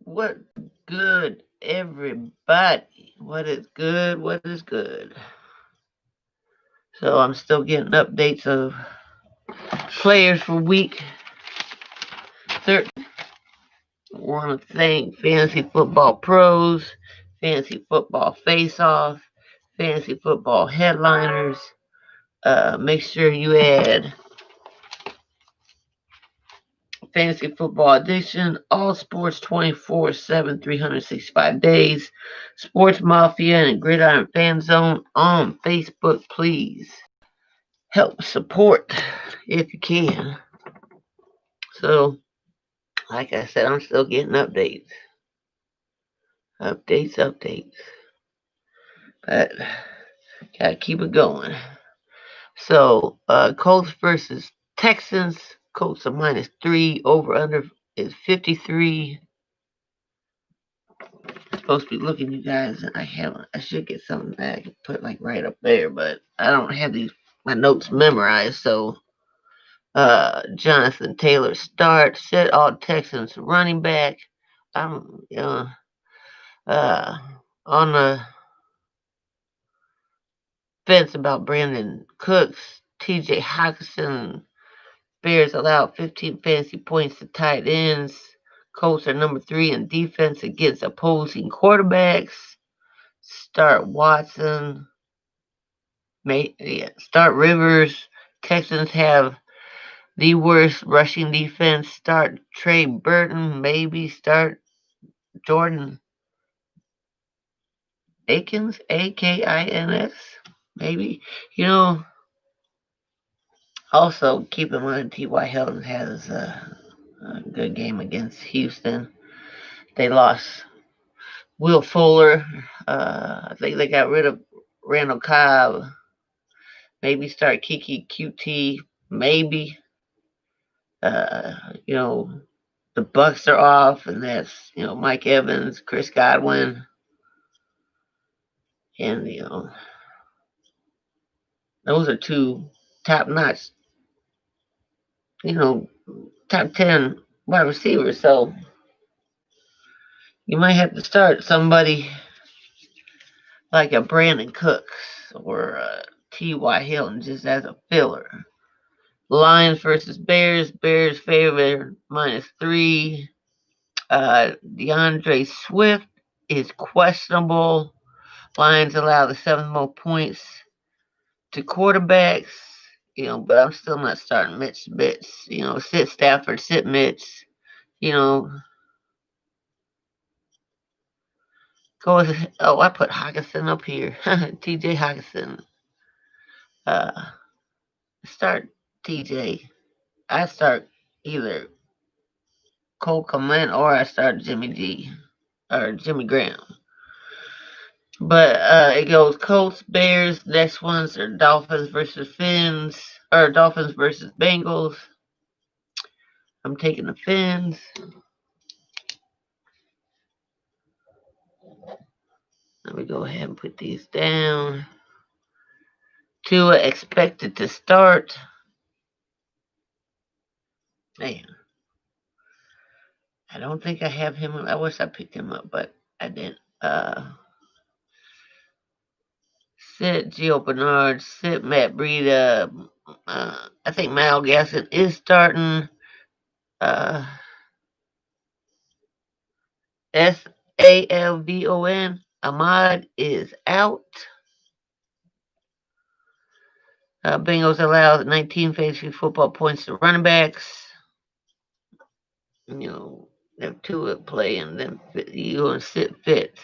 What good, everybody? What is good? What is good? So I'm still getting updates of players for week 13. Want to thank Fantasy Football Pros, Fantasy Football Face Off, Fantasy Football Headliners. Make sure you add Fantasy Football Edition, All Sports 24/7, 365 days, Sports Mafia, and Gridiron Fan Zone on Facebook. Please help support if you can. So, like I said, I'm still getting updates. Updates. But, gotta keep it going. So, Colts versus Texans. Colts are -3. Over under is 53. Supposed to be looking, you guys, and I haven't. I should get something that I can put like right up there, but I don't have my notes memorized. So, Jonathan Taylor start. Set all Texans running back. I'm uh, on the fence about Brandon Cooks. T.J. Hawkinson. Bears allowed 15 fantasy points to tight ends. Colts are number 3 in defense against opposing quarterbacks. Start Watson. Start Rivers. Texans have the worst rushing defense. Start Trey Burton. Maybe start Jordan Akins. Akins. Maybe. You know, also keep in mind T.Y. Hilton has a good game against Houston. They lost Will Fuller. I think they got rid of Randall Cobb. Maybe start Kiki QT. Maybe. Uh, you know, the Bucks are off, and that's Mike Evans, Chris Godwin, and those are two top notch, you know, top 10 wide receivers. So you might have to start somebody like a Brandon Cooks or T.Y. Hilton just as a filler. Lions versus Bears. Bears favorite -3. DeAndre Swift is questionable. Lions allow the 7 more points to quarterbacks. But I'm still not starting Mitch Bits. Sit Stafford, sit Mitch. You know, go with, oh, I put Hawkinson up here. TJ Hawkinson. Uh, start TJ. I start either Cole Clement or I start Jimmy G or Jimmy Graham. But it goes Colts, Bears. Next ones are Dolphins versus Fins or Dolphins versus Bengals. I'm taking the Fins. Let me go ahead and put these down. Tua expected to start. Man, I don't think I have him. I wish I picked him up, but I didn't. Sit Gio Bernard. Sit Matt Breida. I think Mal Gasson is starting. Uh, Salvon. Ahmad is out. Bengals allow 19 fantasy football points to running backs. Have two at play, and then you going to sit Fitz.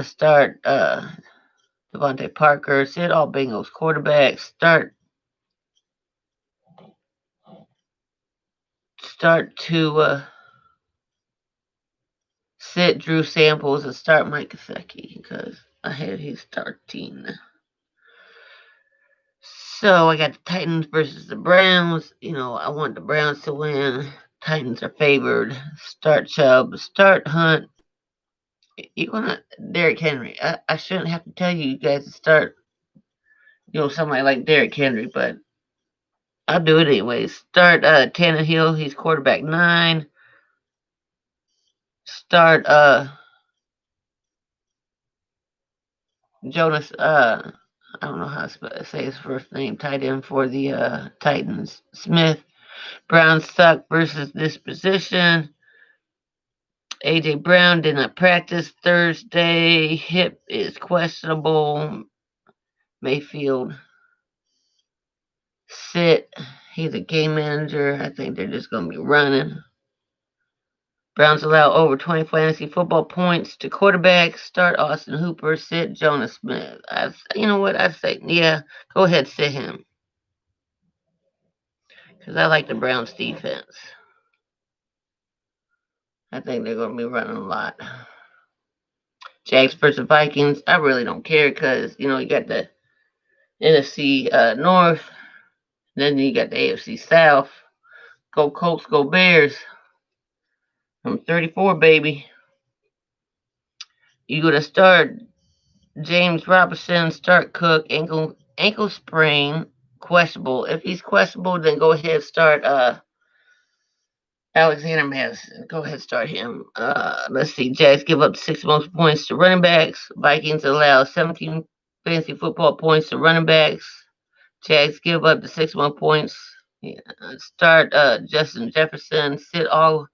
Start Devontae Parker. Sit all Bengals quarterbacks. Start to sit Drew Samples and start Mike Gesicki because I had his starting. So I got the Titans versus the Browns. I want the Browns to win. Titans are favored. Start Chubb. Start Hunt. You're gonna Derrick Henry. I shouldn't have to tell you guys to start. Somebody like Derrick Henry, but I'll do it anyways. Start Tannehill. He's quarterback 9. start Jonas I don't know how to say his first name, tight end for the Titans. Smith. Brown suck versus this position. AJ Brown did not practice Thursday. Hip is questionable. Mayfield sit. He's a game manager. I think they're just going to be running. Browns allow over 20 fantasy football points to quarterbacks. Start Austin Hooper. Sit Jonas Smith. You know what? I'd say, yeah, go ahead, sit him. Because I like the Browns defense. I think they're going to be running a lot. Jags versus Vikings. I really don't care because, you got the NFC North. Then you got the AFC South. Go Colts, go Bears. I'm 34, baby. You going to start James Robinson, start Cook, ankle sprain, questionable. If he's questionable, then go ahead start Alexander Madison. Go ahead start him. Let's see. Jags give up 6 most points to running backs. Vikings allow 17 fantasy football points to running backs. Jags give up the 6 most points. Yeah. Start Justin Jefferson. Sit all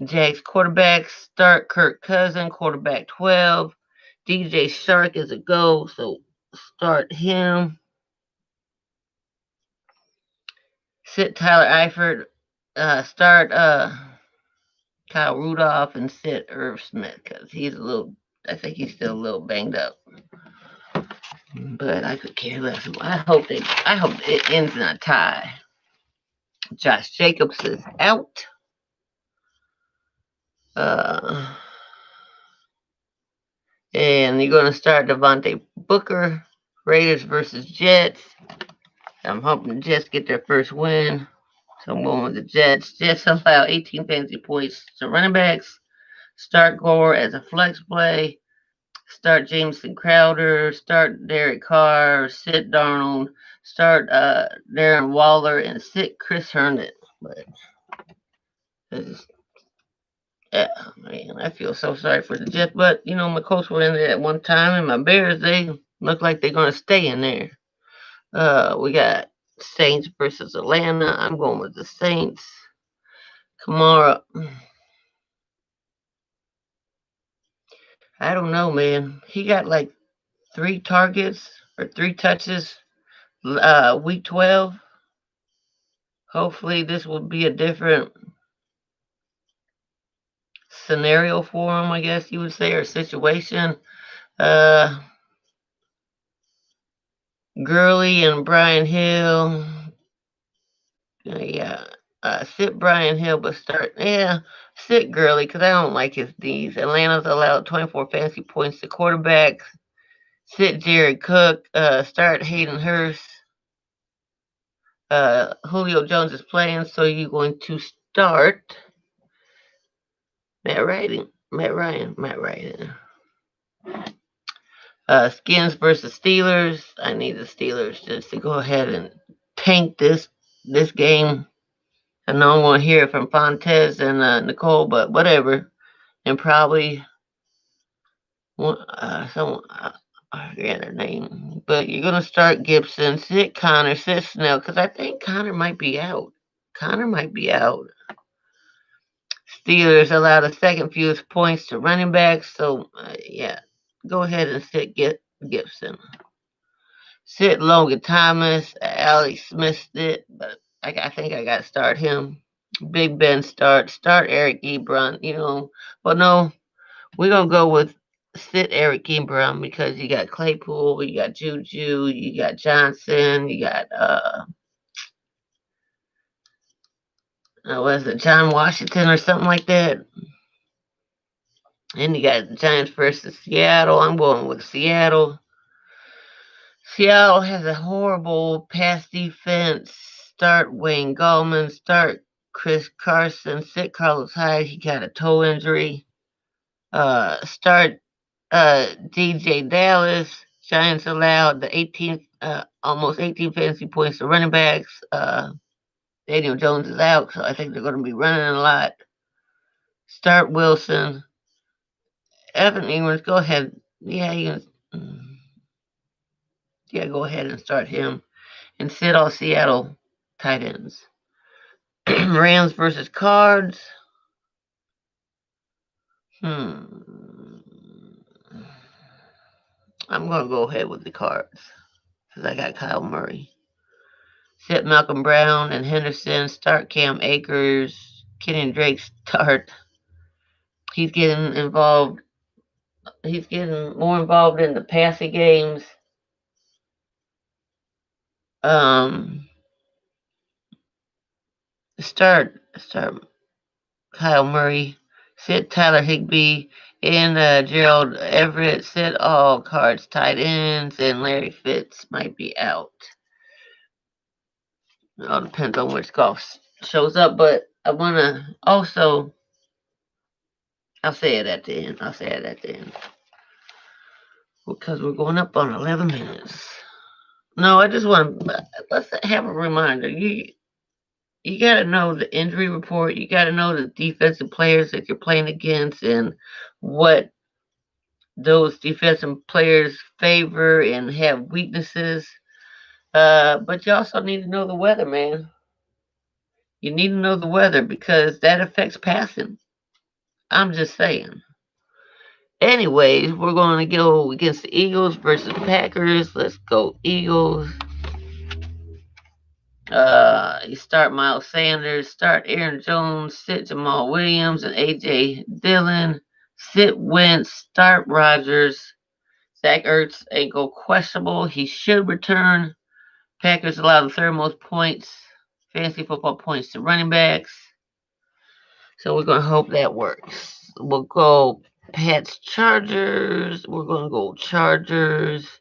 Jags quarterbacks. Start Kirk Cousin, quarterback 12. DJ Shark is a go, so start him. Sit Tyler Eifert. Start Kyle Rudolph and sit Irv Smith because I think he's still a little banged up. But I could care less. I hope it ends in a tie. Josh Jacobs is out. And you're going to start Devontae Booker. Raiders versus Jets. I'm hoping the Jets get their first win. So I'm going with the Jets. Jets allow 18 fantasy points to running backs. Start Gore as a flex play. Start Jameson Crowder. Start Derek Carr. Sit Darnold. Start Darren Waller and sit Chris Herndon. But man, I feel so sorry for the Jets. But my Colts were in there at one time, and my Bears, they look like they're gonna stay in there. We got Saints versus Atlanta. I'm going with the Saints. Kamara. I don't know, man. He got like 3 targets or 3 touches week 12. Hopefully this will be a different scenario for him, I guess you would say, or situation. Gurley and Brian Hill. Yeah. Sit Brian Hill, but sit Gurley because I don't like his D's. Atlanta's allowed 24 fantasy points to quarterbacks. Sit Jared Cook. Start Hayden Hurst. Julio Jones is playing, so you're going to start Matt Ryan. Skins versus Steelers. I need the Steelers just to go ahead and tank this game. I know I'm going to hear it from Fontes and Nicole, but whatever. And probably someone, I forget their name. But you're going to start Gibson, sit Connor, sit Snell, because I think Connor might be out. Steelers allow the second fewest points to running backs, so yeah, go ahead and sit Gibson. Sit Logan Thomas, Alex Smith it, but I think I got to start him. Big Ben start Eric Ebron, but no, we're going to go with sit Eric Ebron because you got Claypool, you got Juju, you got Johnson, you got, what is it, John Washington or something like that. And you got the Giants versus Seattle. I'm going with Seattle. Seattle has a horrible pass defense. Start Wayne Gallman. Start Chris Carson. Sit Carlos Hyde. He got a toe injury. Start DJ Dallas. Giants allowed the 18th, almost 18 fantasy points to running backs. Daniel Jones is out, so I think they're going to be running a lot. Start Wilson. Evan Ingram's, go ahead. Yeah, yeah, go ahead and start him. And sit all Seattle tight ends. Rams versus Cards. Hmm. I'm going to go ahead with the Cards because I got Kyle Murray. Sit Malcolm Brown and Henderson. Start Cam Akers. Kenyon Drake start. He's getting involved. He's getting more involved in the passing games. Um, start Kyle Murray. Sit Tyler Higbee and Gerald Everett. Sit all Cards tight ends, and Larry Fitz might be out. It all depends on which golf shows up, but I want to also. I'll say it at the end. I'll say it at the end because we're going up on 11 minutes. No, I just want to let's have a reminder. You got to know the injury report. You got to know the defensive players that you're playing against and what those defensive players favor and have weaknesses. But you also need to know the weather, man. You need to know the weather because that affects passing. I'm just saying. Anyways, we're going to go against the Eagles versus the Packers. Let's go Eagles. You start Miles Sanders, start Aaron Jones, sit Jamal Williams and AJ Dillon, sit Wentz, start Rodgers. Zach Ertz ankle questionable. He should return. Packers allow the third most points, fantasy football points to running backs. So we're going to hope that works. We'll go Pats Chargers. We're going to go Chargers.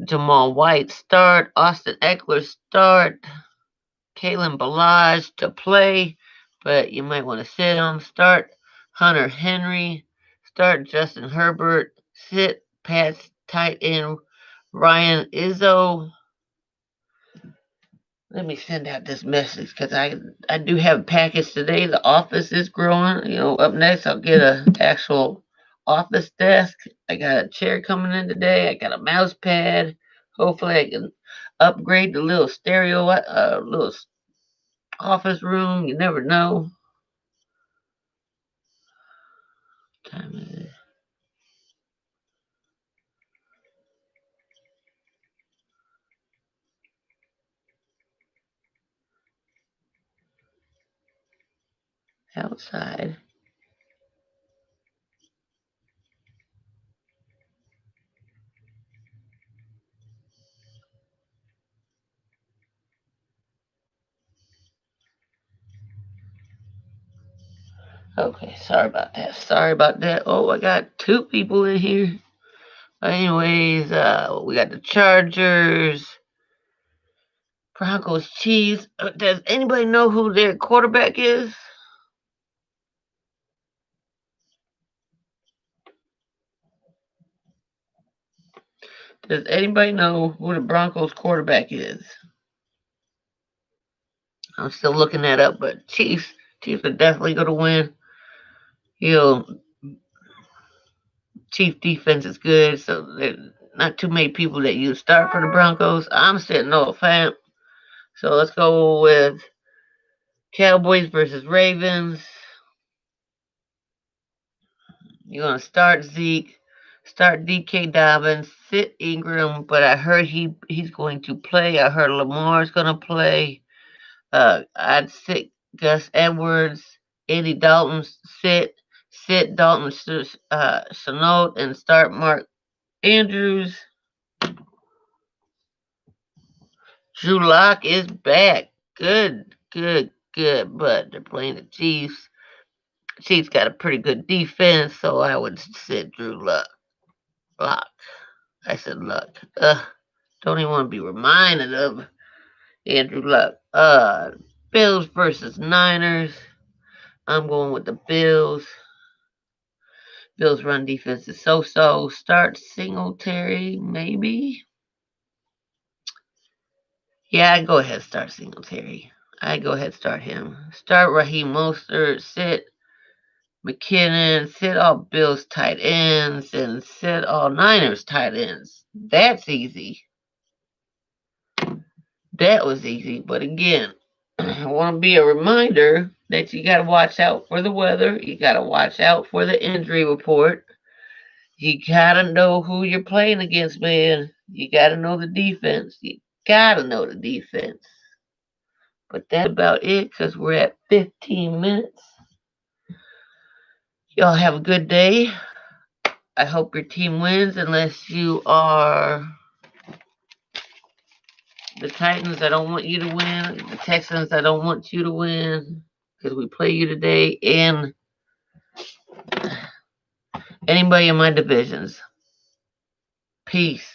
Jamal White start. Austin Eckler start. Kalen Balaj to play, but you might want to sit him. Start Hunter Henry. Start Justin Herbert. Sit Pats tight end Ryan Izzo. Let me send out this message because I do have a package today. The office is growing. Up next I'll get an actual office desk. I got a chair coming in today. I got a mouse pad. Hopefully I can upgrade the little stereo, little office room. You never know. What time is it? Outside. Okay, sorry about that. Sorry about that. Oh, I got two people in here. But anyways, we got the Chargers, Broncos, Chiefs. Does anybody know who their quarterback is? Does anybody know who the Broncos quarterback is? I'm still looking that up, but Chiefs are definitely going to win. You know, Chief defense is good, so there's not too many people that you start for the Broncos. I'm sitting Noah Fant. So let's go with Cowboys versus Ravens. You're gonna start Zeke, start DK Dobbins, sit Ingram, but I heard he's going to play. I heard Lamar's gonna play. I'd sit Gus Edwards, Andy Dalton, sit Dalton Sanote, and start Mark Andrews. Drew Lock is back. Good, good, good. But they're playing the Chiefs. Chiefs got a pretty good defense, so I would sit Drew Lock. I said Luck. Don't even want to be reminded of Andrew Luck. Bills versus Niners. I'm going with the Bills. Bills run defense is so. Start Singletary, maybe. Yeah, I go ahead start Singletary. I go ahead start him. Start Raheem Mostert. Sit McKinnon, sit all Bills tight ends, and sit all Niners tight ends. That's easy. That was easy. But again, I want to be a reminder that you got to watch out for the weather. You got to watch out for the injury report. You got to know who you're playing against, man. You got to know the defense. You got to know the defense. But that's about it because we're at 15 minutes. Y'all have a good day. I hope your team wins unless you are the Titans. I don't want you to win. The Texans, I don't want you to win because we play you today. And anybody in my divisions. Peace.